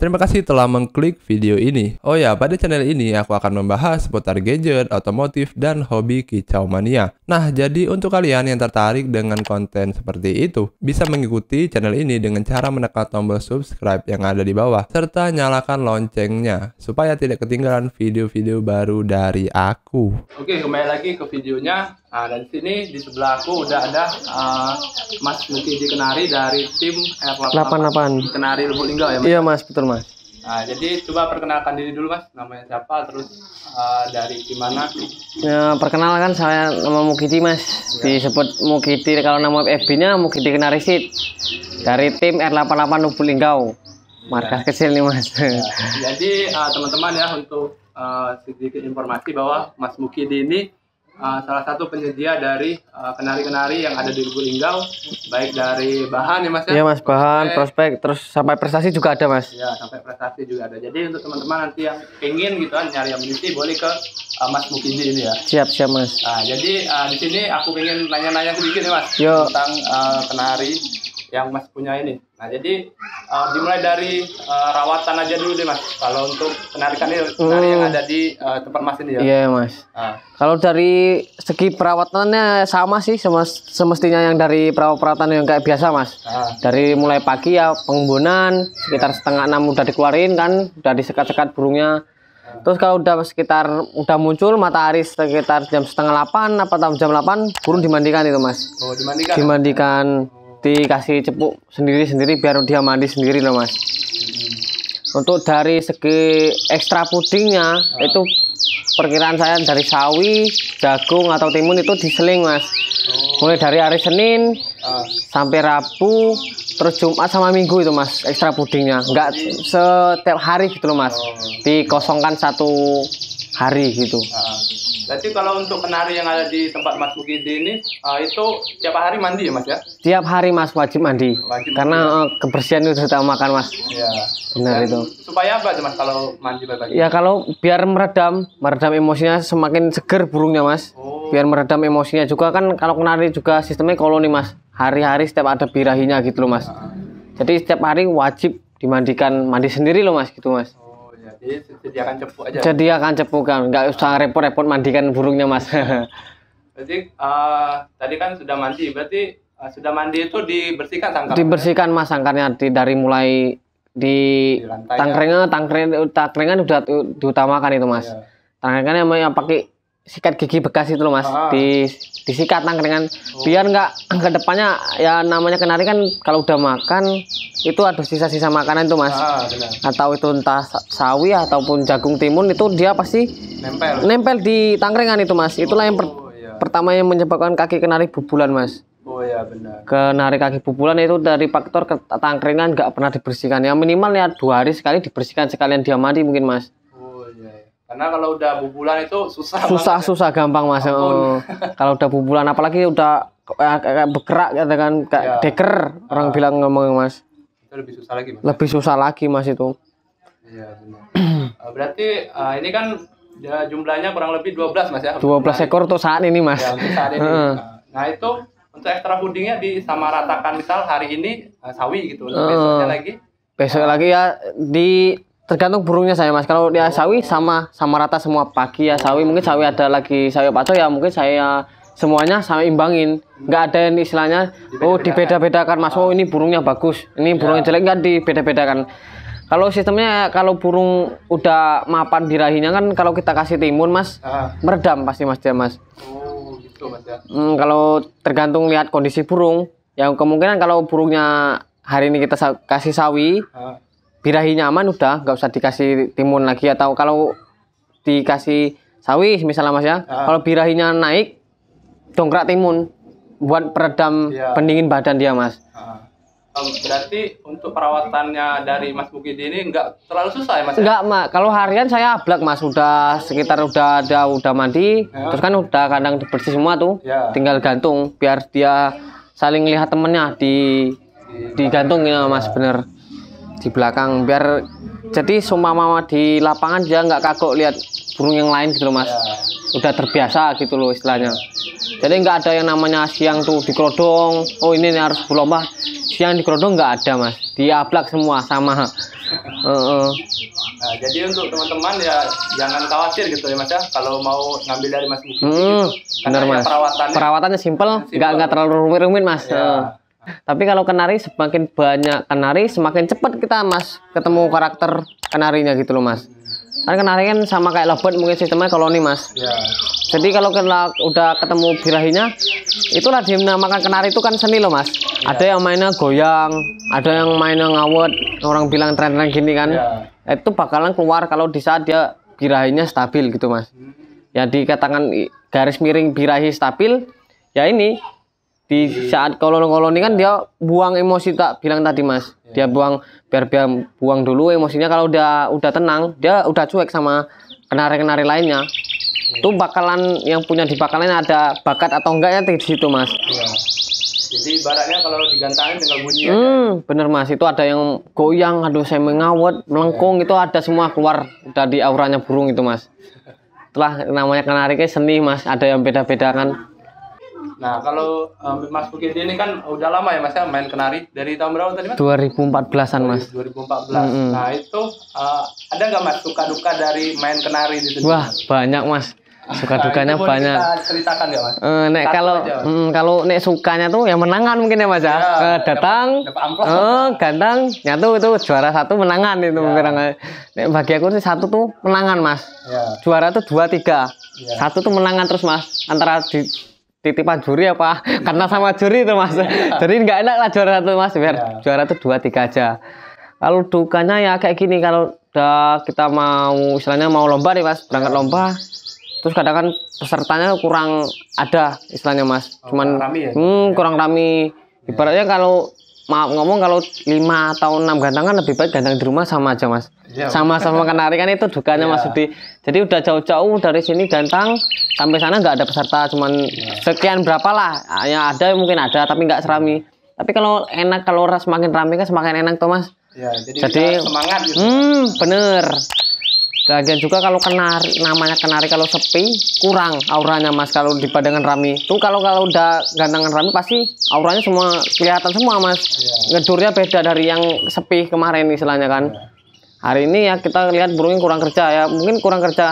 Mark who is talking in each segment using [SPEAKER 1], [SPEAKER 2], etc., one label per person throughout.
[SPEAKER 1] Terima kasih telah mengklik video ini. Oh ya, pada channel ini aku akan membahas seputar gadget, otomotif, dan hobi kicau mania. Nah, jadi untuk kalian yang tertarik dengan konten seperti itu, bisa mengikuti channel ini dengan cara menekan tombol subscribe yang ada di bawah, serta nyalakan loncengnya, supaya tidak ketinggalan video-video baru dari aku. Oke, kembali lagi ke videonya. Nah, dan sini di sebelah aku udah ada Mas Mukidi Kenari dari tim R88 Kenari Lubuk Linggau ya, Mas?
[SPEAKER 2] Iya, Mas, betul, Mas.
[SPEAKER 1] Nah, jadi coba perkenalkan diri dulu, Mas. Namanya siapa, terus dari tim mana?
[SPEAKER 2] Ya, perkenalkan saya nama Mukidi, Mas. Ya. Disebut Mukidi, kalau nama FB-nya Mukidi Kenari Seed. Dari tim R88 Lubuk Linggau. Markas kecil nih, Mas.
[SPEAKER 1] Ya. Jadi teman-teman ya, untuk sedikit informasi bahwa Mas Mukidi ini salah satu penyedia dari kenari-kenari yang ada di Lubuk Linggau, baik dari bahan ya, Mas ya?
[SPEAKER 2] Iya, Mas, bahan, prospek, terus sampai prestasi juga ada, Mas.
[SPEAKER 1] Ya, sampai prestasi juga ada. Jadi untuk teman-teman nanti yang pengen gitu kan nyari amunisi, boleh ke Mas Mukidi ini ya.
[SPEAKER 2] Siap, Mas.
[SPEAKER 1] Nah, jadi di sini aku pengen nanya-nanya sedikit nih, Mas.
[SPEAKER 2] Yo.
[SPEAKER 1] Tentang kenari yang Mas punya ini. Nah, jadi dimulai dari rawatan aja dulu deh, Mas. Kalau untuk kenari yang ada di tempat Mas ini ya.
[SPEAKER 2] Iya, Mas. Kalau dari segi perawatannya sama sih, semestinya yang dari perawatan yang kayak biasa, Mas. Dari mulai pagi ya pengembunan, sekitar setengah 6 udah dikeluarin kan, udah disekat-sekat burungnya. Terus kalau udah muncul matahari sekitar jam setengah 8 atau jam 8, burung dimandikan itu, Mas. Oh, dimandikan. Dimandikan. Dikasih cepuk sendiri-sendiri biar dia mandi sendiri loh, Mas. Untuk dari segi ekstra pudingnya itu perkiraan saya dari sawi, jagung atau timun itu diseling, Mas. Mulai dari hari Senin sampai Rabu, terus Jumat sama Minggu itu, Mas, ekstra pudingnya. Enggak setiap hari gitu loh, Mas. Dikosongkan satu hari gitu.
[SPEAKER 1] Berarti kalau untuk kenari yang ada di tempat Mas Mukidi ini itu tiap hari mandi ya, Mas ya?
[SPEAKER 2] Tiap hari, Mas, wajib mandi. Karena kebersihan itu sudah makan, Mas. Iya. Benar itu.
[SPEAKER 1] Supaya apa tuh, Mas, kalau mandi pagi?
[SPEAKER 2] Ya kalau biar meredam emosinya, semakin seger burungnya, Mas. Biar meredam emosinya juga kan, kalau kenari juga sistemnya koloni, Mas. Hari-hari setiap ada birahinya gitu loh, Mas. Jadi setiap hari wajib dimandikan, mandi sendiri loh, Mas, gitu, Mas.
[SPEAKER 1] Jadi sediakan cepuk aja.
[SPEAKER 2] Sediakan cepuk kan, nggak usah repot-repot mandikan burungnya, Mas.
[SPEAKER 1] Berarti tadi kan sudah mandi, berarti sudah mandi itu dibersihkan sangkar?
[SPEAKER 2] Dibersihkan, Mas, sangkarnya dari mulai di tangkrengan udah diutamakan itu, Mas. Ya. Tangkrengan yang pakai sikat gigi bekas itu loh, Mas. Disikat tangkrengan biar nggak ke depannya ya, namanya kenari kan kalau udah makan itu ada sisa-sisa makanan itu, Mas. Atau itu entah sawi ataupun jagung timun, itu dia pasti nempel di tangkrengan itu, Mas. Itulah yang pertama yang menyebabkan kaki kenari bubulan, Mas.
[SPEAKER 1] Oh ya, benar.
[SPEAKER 2] Kenari kaki bubulan itu dari faktor tangkrengan nggak pernah dibersihkan. Ya minimal ya 2 hari sekali dibersihkan, sekalian dia mandi mungkin, Mas.
[SPEAKER 1] Oh iya. Karena kalau udah bubulan itu
[SPEAKER 2] susah gampang, Mas. Kalau udah bubulan apalagi udah kayak bergerak katakan kayak deker, orang bilang ngomong, Mas.
[SPEAKER 1] Itu lebih susah lagi, Mas.
[SPEAKER 2] Lebih susah lagi, Mas, itu.
[SPEAKER 1] Iya, benar. Berarti ini kan ya, jumlahnya kurang lebih 12, Mas ya.
[SPEAKER 2] 12 ekor untuk saat ini, Mas.
[SPEAKER 1] Ya, untuk saat ini. Nah, itu untuk ekstra pudingnya disamaratakan, misal hari ini sawi gitu, untuk besoknya lagi.
[SPEAKER 2] Besok lagi ya tergantung burungnya saya, Mas. Kalau dia sawi sama rata semua. Pagi ya sawi, mungkin sawi ada lagi sawi paco ya, mungkin saya semuanya sama imbangin. Nggak ada yang istilahnya dibeda-bedakan, Mas. Oh, ini burungnya bagus, ini burungnya jelek, nggak dibeda-bedakan. Kalau sistemnya, kalau burung udah mapan birahinya kan, kalau kita kasih timun, Mas, meredam pasti, Mas, dia, Mas.
[SPEAKER 1] Oh gitu, Mas ya.
[SPEAKER 2] Kalau tergantung lihat kondisi burung, yang kemungkinan kalau burungnya hari ini kita kasih sawi, birahinya aman, udah nggak usah dikasih timun lagi. Atau kalau dikasih sawi misalnya, Mas ya, kalau birahinya naik, dongkrak timun buat peredam pendingin badan dia, Mas.
[SPEAKER 1] Berarti untuk perawatannya dari Mas Mukidi ini nggak terlalu susah ya, Mas?
[SPEAKER 2] Enggak, Mak. Kalau harian saya ablak, Mas. Udah sekitar udah mandi, terus kan udah kandang bersih semua tuh. Tinggal gantung biar dia saling lihat temennya digantung ya, Mas, bener. Di belakang biar jadi seumpama di lapangan dia nggak kagok lihat burung yang lain gitu loh, Mas. Udah terbiasa gitu loh istilahnya. Jadi nggak ada yang namanya siang tuh dikerodong, oh ini harus berlomba, siang dikerodong nggak ada, Mas. Diablak semua sama.
[SPEAKER 1] Nah, jadi untuk teman-teman ya jangan khawatir gitu ya Mas ya, kalau mau ngambil dari Mas Muki gitu.
[SPEAKER 2] Bener
[SPEAKER 1] Karena ya
[SPEAKER 2] Mas.
[SPEAKER 1] perawatannya
[SPEAKER 2] Perawatannya simple, nggak terlalu rumit-rumit Mas.
[SPEAKER 1] ya.
[SPEAKER 2] Tapi kalau kenari, semakin banyak kenari semakin cepat kita Mas ketemu karakter kenarinya gitu loh Mas. Kan kenari kan sama kayak lovebird, mungkin sistemnya koloni Mas.
[SPEAKER 1] Ya.
[SPEAKER 2] Jadi kalau udah ketemu birahinya, itulah dinamakan kenari itu kan seni loh Mas. Ada yang mainnya goyang, ada yang mainnya ngawet, orang bilang tren-tren gini kan. Itu bakalan keluar kalau di saat dia birahinya stabil gitu Mas. Ya dikatakan garis miring birahi stabil, ya ini di saat koloni kan dia buang emosi, tak bilang tadi Mas. Dia buang biar buang dulu emosinya. Kalau udah tenang, dia udah cuek sama kenari-kenari lainnya. Itu bakalan yang punya di bakalan ada bakat atau enggaknya di situ Mas.
[SPEAKER 1] Ya. Jadi ibaratnya kalau digantangin tinggal bunyi aja.
[SPEAKER 2] Bener Mas, itu ada yang goyang, aduh saya mengawet, melengkung, itu ada semua keluar udah di auranya burung itu Mas. Itulah namanya kenari kayak seni Mas, ada yang beda-beda kan.
[SPEAKER 1] Nah, kalau Mas Muki ini kan udah lama ya Mas ya main kenari, dari tahun berapa tadi Mas?
[SPEAKER 2] 2014-an Mas.
[SPEAKER 1] 2014. Nah, itu ada nggak Mas suka duka dari main kenari di sini?
[SPEAKER 2] Wah, banyak Mas. Suka dukanya
[SPEAKER 1] itu boleh
[SPEAKER 2] banyak.
[SPEAKER 1] Kita ceritakan ya Mas?
[SPEAKER 2] Nek
[SPEAKER 1] Satu
[SPEAKER 2] kalau
[SPEAKER 1] aja, Mas.
[SPEAKER 2] kalau nek sukanya tuh yang menangan mungkin ya Mas ya. Datang,
[SPEAKER 1] dapat amplop.
[SPEAKER 2] ganteng, nyatu itu juara satu menangan itu mungkin. Nek bagi aku sih satu tuh menangan Mas. Juara tuh 2, 3. Satu tuh menangan terus Mas. Antara di titipan juri apa karena sama juri itu Mas. Jadi nggak enak lah juara satu Mas, biar juara tuh 2, 3 aja. Kalau dukanya ya kayak gini, kalau udah kita mau istilahnya mau lomba nih Mas, berangkat lomba, terus kadang kan pesertanya kurang ada istilahnya Mas, cuman kurang rame. Ibaratnya kalau ngomong kalau 5 atau 6 gantangan lebih baik gantang di rumah sama aja Mas. Sama-sama kenari kan itu dukanya Mas Sudi. Jadi udah jauh-jauh dari sini gantang sampai sana nggak ada peserta, cuman sekian berapa lah. Ya ada mungkin ada tapi nggak serami. Tapi kalau enak, kalau semakin rame kan semakin enak tuh Mas. Jadi
[SPEAKER 1] semangat gitu.
[SPEAKER 2] Bener. Lagian juga kalau kenari, namanya kenari kalau sepi kurang auranya Mas, kalau dibandingkan rame. Tuh kalau udah gantangan rame pasti auranya semua kelihatan semua Mas. Ngedurnya beda dari yang sepi kemarin istilahnya kan. Hari ini ya kita lihat burungnya kurang kerja ya, mungkin kurang kerja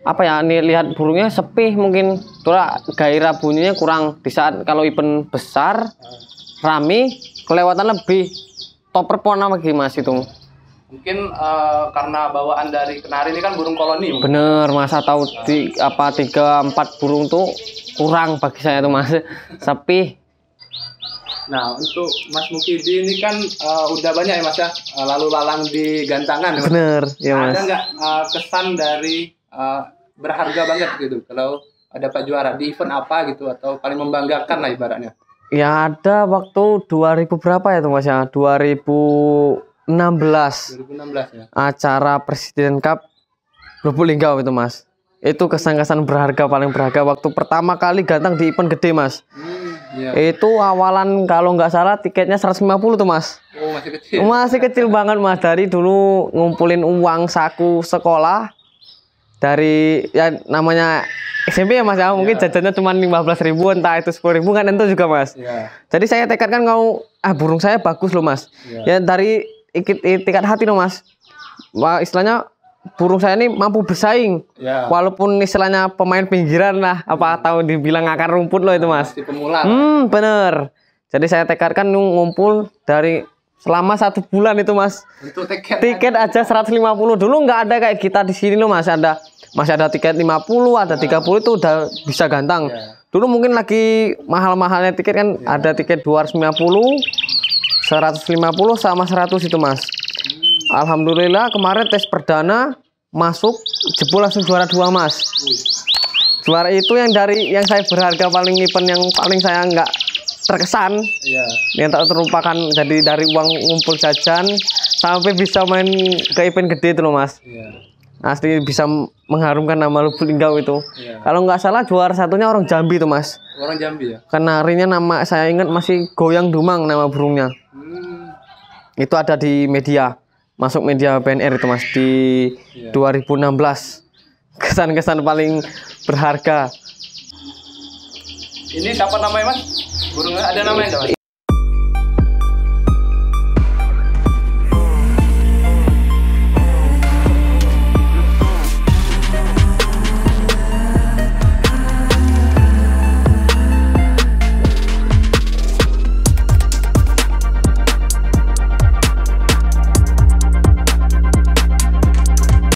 [SPEAKER 2] apa ya, nih lihat burungnya sepi mungkin. Tuh gairah bunyinya kurang. Di saat kalau event besar rame kelewatan lebih top performa lagi Mas itu.
[SPEAKER 1] Mungkin karena bawaan dari kenari ini kan burung koloni.
[SPEAKER 2] Bener Mas, atau 3-4 burung tuh kurang bagi saya tuh Mas, sepi.
[SPEAKER 1] Nah, untuk Mas Mukidi ini kan udah banyak ya Mas ya lalu lalang di gantangan.
[SPEAKER 2] Bener ya Mas.
[SPEAKER 1] Ada nggak kesan dari berharga banget gitu kalau dapat juara di event apa gitu, atau paling membanggakan lah ibaratnya?
[SPEAKER 2] Ya ada waktu 2000 berapa ya tuh Mas ya, 2016
[SPEAKER 1] ya.
[SPEAKER 2] Acara Presiden Cup Lubuk Linggau itu Mas. Itu kesan-kesan berharga, paling berharga waktu pertama kali gantang di event gede Mas. Itu awalan kalau nggak salah tiketnya 150 tuh Mas.
[SPEAKER 1] Oh, masih kecil.
[SPEAKER 2] Masih kecil banget Mas. Dari dulu ngumpulin uang saku sekolah, dari ya namanya SMP ya Mas ya, mungkin jajannya cuma 15.000, entah itu 10.000 kan itu juga Mas. Jadi saya tekadkan kalau burung saya bagus loh Mas. Ya dari itikat hati loh Mas. Wah, istilahnya burung saya ini mampu bersaing. Walaupun istilahnya pemain pinggiran lah, apa tahu dibilang akar rumput loh itu Mas.
[SPEAKER 1] Masih pemula.
[SPEAKER 2] Bener. Jadi saya tekadkan ngumpul dari selama 1 bulan itu Mas.
[SPEAKER 1] Untuk
[SPEAKER 2] tiket aja 150. Dulu nggak ada kayak kita di sini loh Mas, masih ada tiket 50, ada 30 itu udah bisa gantang. Dulu mungkin lagi mahal-mahalnya tiket kan, ada tiket 250, 150 sama 100 itu Mas. Alhamdulillah kemarin tes perdana masuk, jebol langsung juara 2 Mas. Juara itu yang saya berharga, paling event yang paling saya nggak terkesan, yang tak terlupakan. Jadi dari uang ngumpul jajan sampai bisa main ke event gede itu loh Mas. Asli bisa mengharumkan nama Lubuk Linggau itu. Kalau nggak salah juara satunya orang Jambi tuh Mas.
[SPEAKER 1] Orang Jambi ya.
[SPEAKER 2] Kenarinya nama saya ingat masih Goyang Dumang nama burungnya. Itu ada di media, masuk media BNR itu Mas di 2016. Kesan-kesan paling berharga.
[SPEAKER 1] Ini siapa namanya Mas? Burungnya ada namanya nggak Mas?